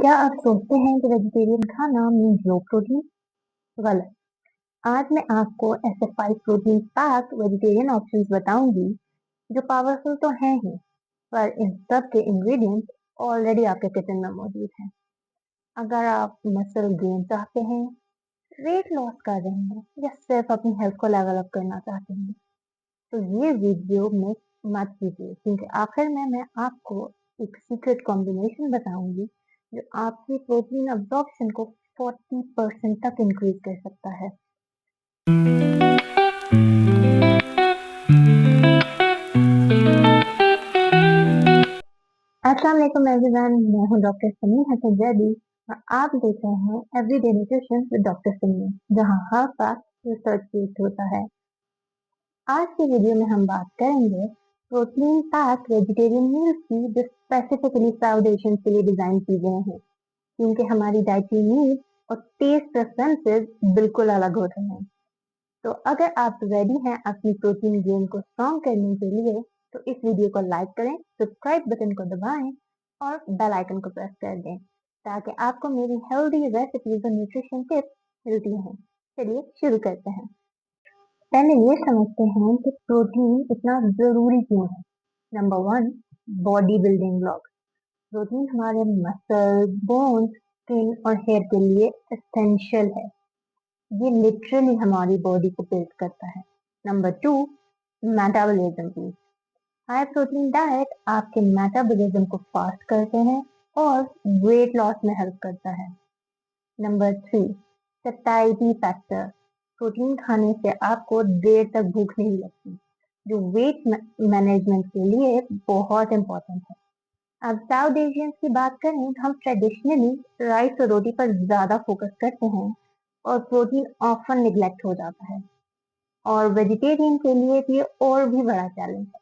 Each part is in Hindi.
क्या आप सोचते हैं कि वेजिटेरियन खाना मीन्स लो प्रोटीन? गलत। आज मैं आपको ऐसे 5 प्रोटीन पैक्ड वेजिटेरियन ऑप्शंस बताऊंगी जो पावरफुल तो हैं ही, पर इन सब के इंग्रेडिएंट्स ऑलरेडी आपके किचन में मौजूद हैं। अगर आप मसल गेन चाहते हैं, वेट लॉस कर रहे हैं या सिर्फ अपनी हेल्थ को लेवल अप करना चाहते हैं, तो ये वीडियो मिस मत कीजिए, क्योंकि आखिर में मैं आपको एक सीक्रेट कॉम्बिनेशन बताऊंगी जो आपकी प्रोटीन अब्जॉर्प्शन को 40% तक इंक्रीज कर सकता है। अस्सलाम वालेकुम एवरीवन, मैं हूं डॉक्टर समीर हसन जैदी और आप देख रहे हैं everyday nutrition with doctor Sameer, जहां हर बात रिसर्च बेस्ड होता है। आज की वीडियो में हम बात करेंगे प्रोटीन पैक वेजिटेरियन मील्स की जो स्पेसिफिकली साउथ एशियंस के लिए डिजाइन की गए हैं, क्योंकि हमारी डाइटरी नीड्स और टेस्ट प्रेफरेंसेस बिल्कुल अलग होते हैं। तो अगर आप रेडी हैं अपनी प्रोटीन गेन को स्ट्रॉन्ग करने के लिए, तो इस वीडियो को लाइक करें, सब्सक्राइब बटन को दबाएं और बेल आइकन को प्रेस कर दें, ताकि आपको मेरी हेल्दी रेसिपीज और न्यूट्रिशन टिप्स मिलती रहें। चलिए शुरू करते हैं। पहले ये समझते हैं कि प्रोटीन इतना जरूरी क्यों है। Number 1, body building block. Protein हमारे मसल, बोन्स, स्किन और हेयर के लिए एसेंशियल है। ये लिटरली हमारी बॉडी को बिल्ड करता है। Number 2, metabolism boost. High protein diet आपके मेटाबॉलिज्म को फास्ट करते हैं और वेट लॉस में हेल्प करता है। Number 3, satisfactory factor. प्रोटीन खाने से आपको देर तक भूख नहीं लगती, जो वेट मैनेजमेंट के लिए बहुत इंपॉर्टेंट है। अब साउथ एशियंस की बात करें तो हम ट्रेडिशनली राइस और रोटी पर ज्यादा फोकस करते हैं और प्रोटीन ऑफन निग्लेक्ट हो जाता है। और वेजिटेरियन के लिए भी और भी बड़ा चैलेंज है।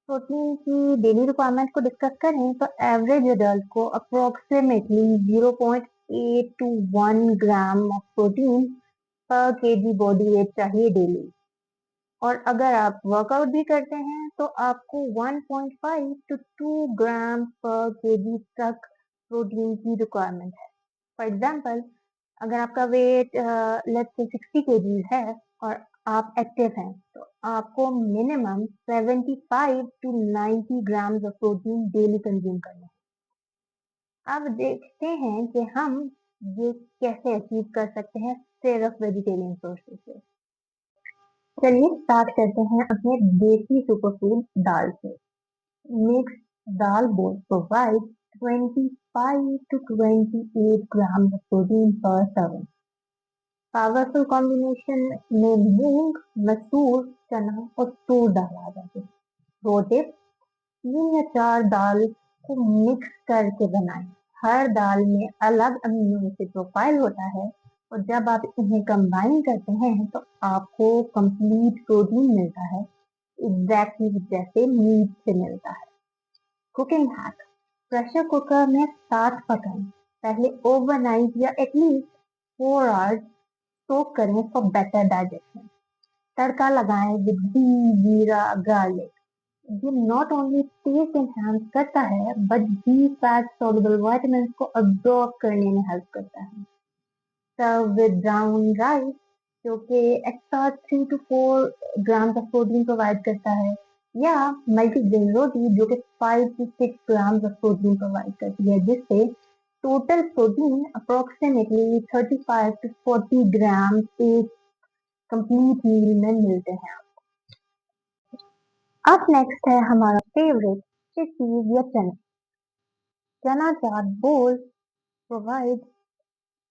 प्रोटीन की डेली रिक्वायरमेंट को डिस्कस करें तो एवरेज अडल्ट को approximately 0.8 to 1 gram of protein पर केजी बॉडी वेट चाहिए डेली। और अगर आप वर्कआउट भी करते हैं तो आपको 1.5 टू 2 ग्राम पर केजी तक प्रोटीन की रिक्वायरमेंट है। फॉर एग्जाम्पल, अगर आपका वेट लेट्स से 60 केजी है और आप एक्टिव हैं, तो आपको minimum 75 to 90 gram of protein daily consume करना है। अब देखते हैं कि हम ये कैसे अचीव कर सकते हैं सिर्फ वेजिटेरियन सोर्सेज से। चलिए स्टार्ट करते हैं अपने देसी सुपरफूड दाल से। मिक्स दाल बोल provide 25 to 28 grams of protein per serving. Powerful combination में मूंग, मसूर, चना और तूर दाल आ जाती है। दो टिप्स, 3 या 4 दाल को मिक्स करके बनाएं। हर दाल में अलग अमीनो एसिड प्रोफाइल होता है और जब आप इन्हें कंबाइन करते हैं तो आपको कंप्लीट प्रोटीन मिलता है, एग्जैक्टली जैसे मीट से मिलता है। कुकिंग हैक, प्रेशर कुकर में साथ पकाएं। पहले ओवरनाइट या एटलीस्ट 4 आवर्स सोक करें फॉर बेटर डाइजेशन। तड़का लगाएं विद घी, जीरा, गार्लिक। ये नॉट ओनली टेस्ट एनहांस करता है but B fat soluble vitamins को अब्सॉर्ब करने में हेल्प करता है। सर्व विद ब्राउन राइस, जो कि extra 3 to 4 gram of protein provide करता है, या मल्टीग्रेन रोटी जो कि 5 to 6 gram of protein provide करती है, जिससे total protein approximately 35 to 40 gram एक कंप्लीट मील में मिलते हैं। अब नेक्स्ट है हमारा फेवरेट चिक्पीस या चना। चना चाट बोल provide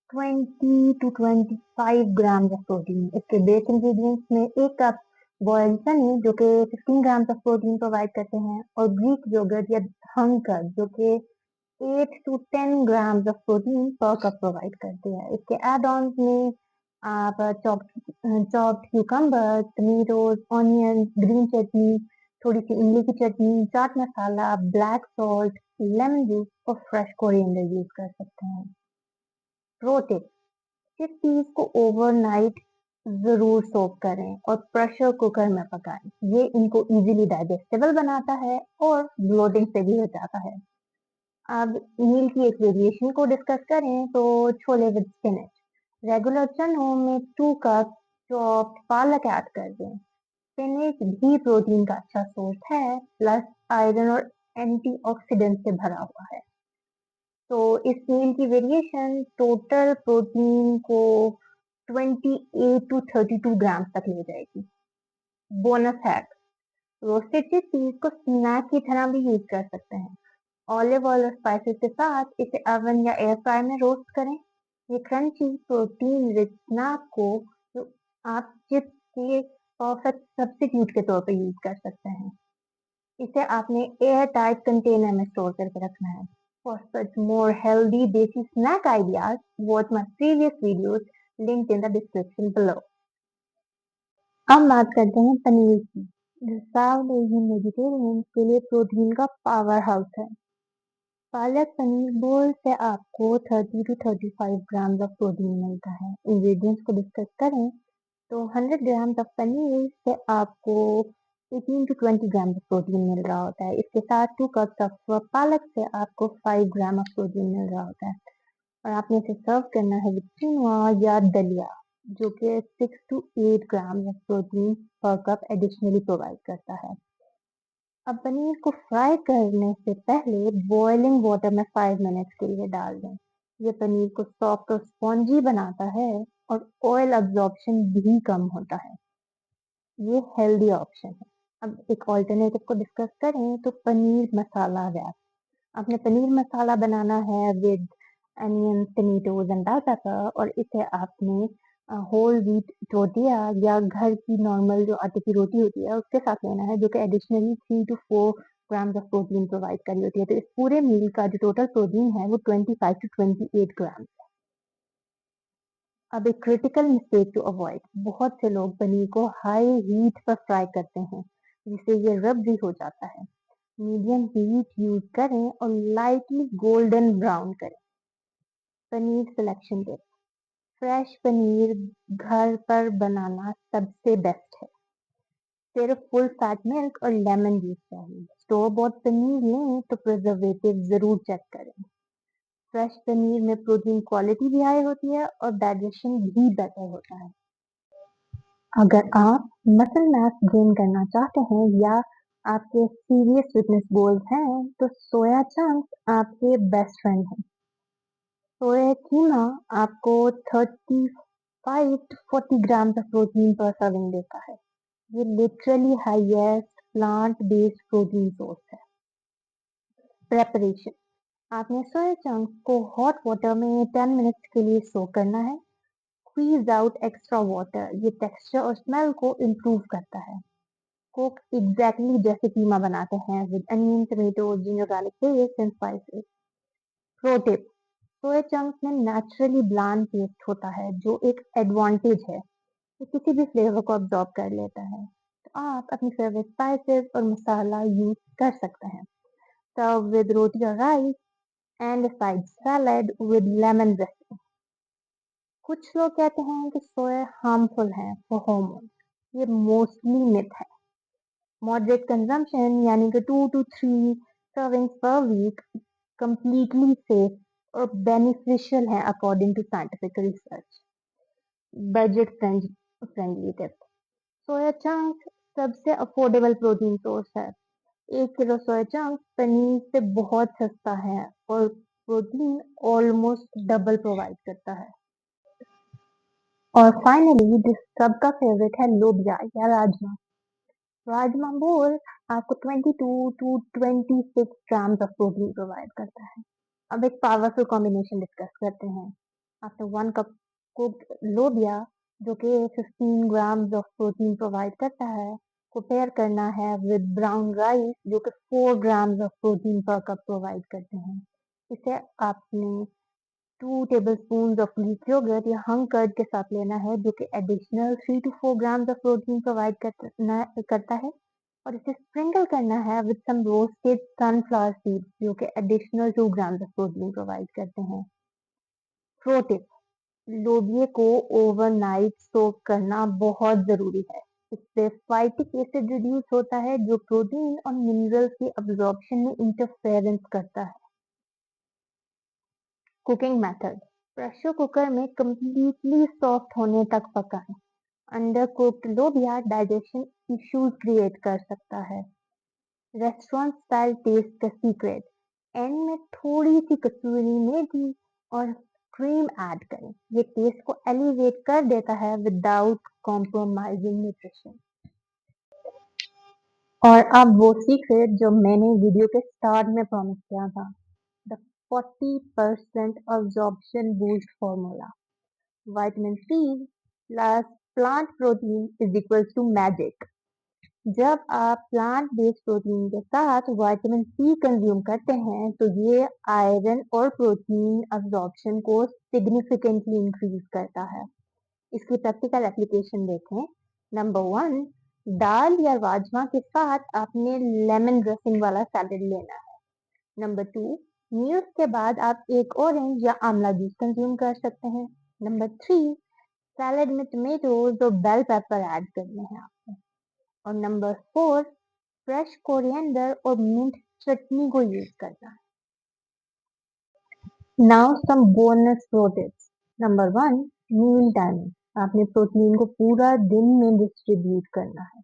20 to 25 gram of protein. इसके बेस इंग्रेडिएंट्स में 1 कप बॉइल्ड चने जो कि 15 ग्राम ऑफ प्रोटीन प्रोवाइड करते हैं, और ग्रीक योगर्ट या हंकर जो कि 8 to 10 gram of protein per cup provide करते हैं। इसके एड ऑन में आप chopped cucumber, tomatoes, onion, green chutney, थोड़ी सी इमली की chutney, chaat masala, black salt, lemon juice और फ्रेश कोरिएंडर यूज कर सकते हैं। प्रो टिप, चिकपीस को ओवरनाइट जरूर सोक करें और प्रेशर कुकर में पकाएं। ये इनको इजीली डाइजेस्टेबल बनाता है और ब्लोटिंग से भी बचाता है। अब मील की एक वेरिएशन को डिस्कस करें तो छोले विद स्पिनच। रेगुलर चनों में 2 कप चॉप्ड पालक ऐड कर दें। स्पिनच भी प्रोटीन का अच्छा सोर्स है, प्लस आयरन और एंटीऑक्सीडेंट से भरा हुआ है। तो इस मील की वेरिएशन टोटल प्रोटीन को 28 टू 32 ग्राम तक ले जाएगी। बोनस हैक, रोस्टेड चिकपीस को स्नैक की तरह भी यूज कर सकते हैं। ऑलिव ऑयल और स्पाइसेस के साथ इसे ओवन या एयर फ्रायर में रोस्ट करें। ये क्रंची प्रोटीन रिच स्नैक को तो आप चिप्स के परफेक्ट सब्स्टिट्यूट के तौर पर यूज कर सकते हैं। इसे आपने एयर टाइट कंटेनर में स्टोर करके रखना है। फॉर सच मोर हेल्दी देसी snack ideas, watch my previous videos linked in the description below. अब बात करते हैं पनीर की, जो साउथ एशियन वेजिटेरियंस के लिए प्रोटीन का पावर हाउस है। पालक पनीर बोल से आपको 30 टू 35 ग्राम ऑफ प्रोटीन मिलता है। इंग्रेडिएंट्स को डिस्कस करें तो 100 ग्राम ऑफ पनीर से आपको 18 टू 20 ग्राम ऑफ प्रोटीन मिल रहा होता है। इसके साथ 2 कप्स ऑफ पालक से आपको 5 ग्राम ऑफ प्रोटीन मिल रहा होता है। और आपने इसे सर्व करना है विद क्विनोआ या दलिया, जो कि 6 to 8 gram of protein per cup additionally provide करता है। अब पनीर को फ्राई करने से पहले बॉइलिंग वाटर में 5 मिनट्स के लिए डाल दें। ये पनीर को सॉफ्ट और स्पॉन्जी बनाता है और ऑयल अब्जॉर्प्शन भी कम होता है। ये हेल्दी ऑप्शन है। अब एक ऑल्टरनेटिव को डिस्कस करें तो पनीर मसाला रैप। आपने पनीर मसाला बनाना है with onion, tomatoes and bell pepper, और इसे आपने होल व्हीट टोटिया या घर की नॉर्मल जो आटे की रोटी होती है उसके साथ लेना है, जो कि additionally 3 to 4 grams of protein provide कर रही होती है। तो इस पूरे मील का जो टोटल प्रोटीन है वो 25 to 28 ग्राम। अब एक क्रिटिकल मिस्टेक टू अवॉइड, बहुत से लोग पनीर को हाई हीट पर फ्राई करते हैं, जिससे ये रब हो जाता है। मीडियम हीट यूज करें और लाइटली गोल्डन ब्राउन करें। Paneer selection tip, fresh paneer घर पर बनाना सबसे बेस्ट है। सिर्फ फुल फैट मिल्क और लेमन जूस चाहिए। स्टोर बॉट पनीर लें तो प्रिजर्वेटिव जरूर चेक करें। फ्रेश पनीर में प्रोटीन क्वालिटी भी हाई होती है और डाइजेशन भी बेटर होता है। अगर आप मसल मास गेन करना चाहते हैं या आपके सीरियस फिटनेस गोल्स हैं तो सोया चंक्स आपके बेस्ट फ्रेंड हैं। सोया कीमा आपको 35 to 40 ग्राम का प्रोटीन पर सर्विंग देता है। ये literally highest plant based protein source है। प्रेपरेशन, आपने सोया चंक्स को हॉट वाटर में 10 मिनट्स के लिए सोक करना है। स्क्वीज आउट एक्स्ट्रा वाटर, ये टेक्सचर और स्मेल को इम्प्रूव करता है। कुक एग्जैक्टली जैसे कीमा बनाते हैं with onion, tomato, ginger, garlic paste and spices. Pro tip, soya chunks में नेचुरली ब्लैंड टेस्ट होता है जो एक एडवांटेज है। ये किसी भी फ्लेवर को अब्सॉर्ब कर लेता है। तो आप अपनी फेवरेट स्पाइसेस और मसाला यूज कर सकते हैं। सर्व विद रोटी और rice and side salad with lemon dressing. कुछ लोग कहते हैं कि सोया हार्मफुल है फॉर हार्मोन। ये मोस्टली मिथ है। मॉडरेट कंजम्पशन यानी कि 2 to 3 servings per week completely safe और बेनिफिशियल है according to scientific research. Budget friendly tip, soya chunks सबसे अफोर्डेबल प्रोटीन सोर्स है। 1 किलो सोया चंक्स पनीर से बहुत सस्ता है और प्रोटीन ऑलमोस्ट डबल प्रोवाइड करता है। और फाइनली जिस सबका फेवरेट है लोबिया या राजमा। राजमा बोल आपको 22 to 26 gram of protein provide करता है। अब एक पावरफुल कॉम्बिनेशन डिस्कस करते हैं। आफ्टर 1 कप कुक्ड लोबिया, जो कि 15 ग्राम्स ऑफ प्रोटीन प्रोवाइड करता है, को पेयर करना है विद ब्राउन राइस, जो कि 4 grams of protein per cup provide करते हैं। इसे आपने 2 tablespoons ऑफ ग्रीक योगर्ट या हंग कर्ड के साथ लेना है, जो कि additional 3 to 4 grams of protein provide करता है। और इसे स्प्रिंकल करना है with some roasted sunflower seeds, जो कि additional 2 grams of protein provide करते हैं। प्रो टिप, लोबिया को ओवरनाइट सोक करना बहुत जरूरी है। इससे फाइटिक एसिड रिड्यूस होता है, जो प्रोटीन और मिनरल्स की अब्जॉर्प्शन में इंटरफेरेंस करता है। कुकिंग मेथड, प्रेशर कुकर में कंप्लीटली सॉफ्ट होने तक पकाएं। अंडर कुक्ड लोबिया डाइजेशन इश्यूज क्रिएट कर सकता है। रेस्टोरेंट स्टाइल टेस्ट का सीक्रेट, एंड में थोड़ी सी कसूरी मेथी और क्रीम ऐड करें। ये टेस्ट को एलिवेट कर देता है विदाउट कॉम्प्रोमाइजिंग न्यूट्रिशन। और अब वो सीक्रेट जो मैंने वीडियो के स्टार्ट में प्रॉमिस किया था, the 40% absorption boost formula. Vitamin C plus plant protein is equals to magic. जब आप प्लांट बेस्ड प्रोटीन के साथ विटामिन सी कंज्यूम करते हैं तो ये आयरन और प्रोटीन अब्जॉर्प्शन को सिग्निफिकेंटली इंक्रीज करता है। इसकी प्रैक्टिकल एप्लीकेशन देखें। नंबर 1, दाल या राजमा के साथ आपने लेमन ड्रेसिंग वाला सैलेड लेना है। नंबर 2, मील्स के बाद आप एक ऑरेंज या आंवला जूस कंज्यूम कर सकते हैं। नंबर 3, सैलेड में टमेटोज और बेल पेपर ऐड करने हैं आपको। और नंबर 4, फ्रेश कोरिएंडर और मिंट चटनी को यूज करना है। Now some bonus pro tips. Number 1, meal timing. आपने प्रोटीन को पूरा दिन में डिस्ट्रीब्यूट करना है।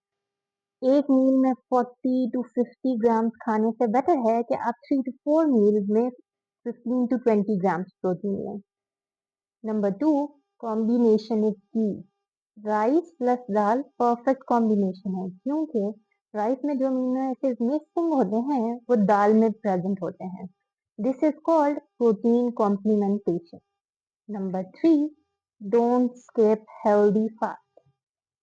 एक मील में 40 to 50 ग्राम खाने से बेटर है कि आप 3 to 4 मील्स में 15 to 20 ग्राम प्रोटीन लें। नंबर 2, कॉम्बिनेशन इज की। राइस प्लस दाल परफेक्ट कॉम्बिनेशन है, क्योंकि राइस में जो अमीनो एसिड्स मिसिंग होते हैं वो दाल में प्रेजेंट होते हैं। This is called protein complementation. Number 3, don't skip healthy fat.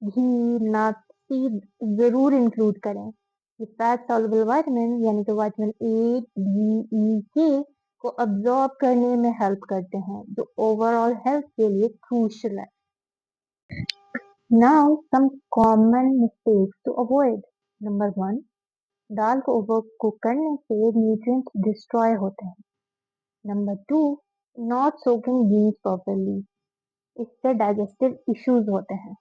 घी, नट, सीड जरूर इंक्लूड करें। ये फैट सॉल्युबल विटामिन यानी कि विटामिन ए, बी, ई, के को अब्सॉर्ब करने में हेल्प करते हैं, जो ओवरऑल हेल्थ के लिए क्रूशियल है। Now some common mistakes to avoid. Number 1, दाल को ओवर कुक करने से न्यूट्रिएंट्स डिस्ट्रॉय होते हैं। Number 2, not soaking beans properly, इससे डाइजेस्टिव इश्यूज होते हैं।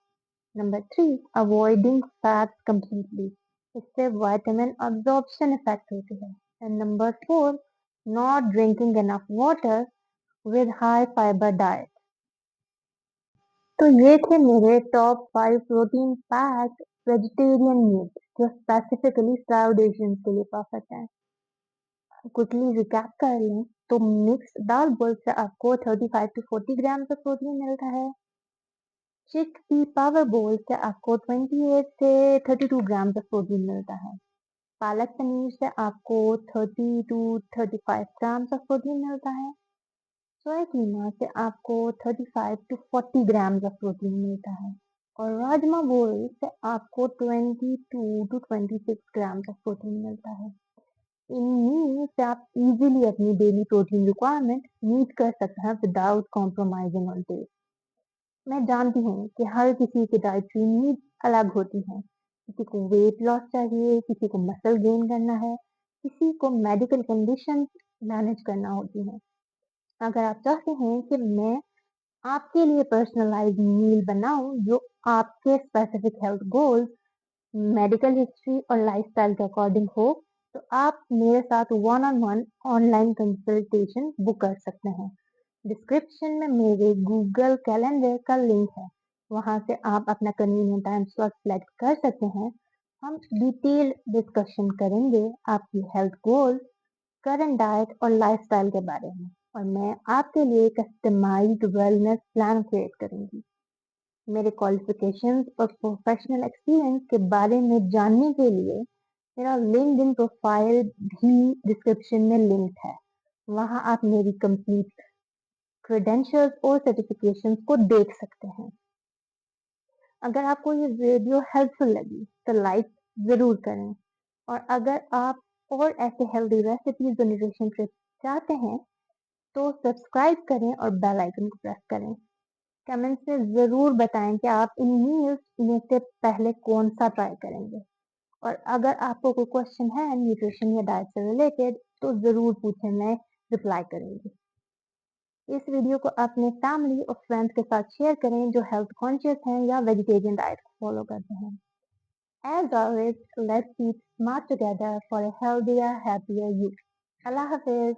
नंबर 3, अवॉइडिंग फैट कंप्लीटली, इससे विटामिन अब्जॉर्प्शन इफेक्ट होती है। And number 4, not drinking enough water with high fibre diet. तो ये थे मेरे top 5 protein packed vegetarian meat जो स्पेसिफिकली स्टार्व्ड एशियंस के लिए परफेक्ट है। क्विकली रिकैप कर लें तो मिक्स दाल बोल से आपको 35 to 40 ग्राम का प्रोटीन मिलता है। चिकपी पावर बोल से आपको 28 से 32 ग्राम का प्रोटीन मिलता है। पालक पनीर से आपको 30 to 35 ग्राम का प्रोटीन मिलता है। सोया कीमा से आपको 35 to 40 ग्राम का प्रोटीन मिलता है। और राजमा बोल से आपको 22 to 26 ग्राम का प्रोटीन मिलता है। इन मील से आप इजीली अपनी डेली प्रोटीन रिक्वायरमेंट मीट कर सकते हैं विदाउट कॉम्प्रोमाइजिंग ऑन टेस्ट। मैं जानती हूँ कि हर किसी की डाइटरी नीड अलग होती है। किसी को वेट लॉस चाहिए, किसी को मसल गेन करना है, किसी को मेडिकल कंडीशन मैनेज करना होती है। अगर आप चाहते हैं कि मैं आपके लिए पर्सनलाइज्ड मील बनाऊं जो आपके specific health goals, medical history और लाइफस्टाइल के अकॉर्डिंग हो, तो आप मेरे साथ one on one online consultation book कर सकते हैं। डिस्क्रिप्शन में मेरे गूगल कैलेंडर का लिंक है, वहां से आप अपना कन्वीनियंट टाइम स्लॉट सेलेक्ट कर सकते हैं। हम डिटेल डिस्कशन करेंगे आपकी हेल्थ गोल्स, करंट डाइट और लाइफस्टाइल के बारे में, और मैं आपके लिए कस्टमाइज्ड वेलनेस प्लान क्रिएट करूंगी। मेरे क्वालिफिकेशंस और प्रोफेशनल एक्सपीरियंस के बारे में जानने के लिए मेरा लिंक्डइन प्रोफाइल भी डिस्क्रिप्शन में लिंक है। वहां आप मेरी कंप्लीट क्रेडेंशियल्स और सर्टिफिकेशंस को देख सकते हैं। अगर आपको ये वीडियो हेल्पफुल लगी तो लाइक जरूर करें, और अगर आप और ऐसे हेल्दी रेसिपीज और न्यूट्रिशन टिप्स चाहते हैं तो सब्सक्राइब करें और बेल आइकन को प्रेस करें। कमेंट्स में जरूर बताएं कि आप इन मील्स में से पहले कौन सा ट्राई करेंगे। और अगर आपको कोई क्वेश्चन है न्यूट्रिशन या डाइट से रिलेटेड तो जरूर पूछें, मैं रिप्लाई करूंगी। इस वीडियो को अपने फैमिली और फ्रेंड्स के साथ शेयर करें जो हेल्थ कॉन्शियस हैं या वेजिटेरियन डाइट को फॉलो करते हैं। As always, let's eat smart together for a healthier, happier you. Allah Hafiz.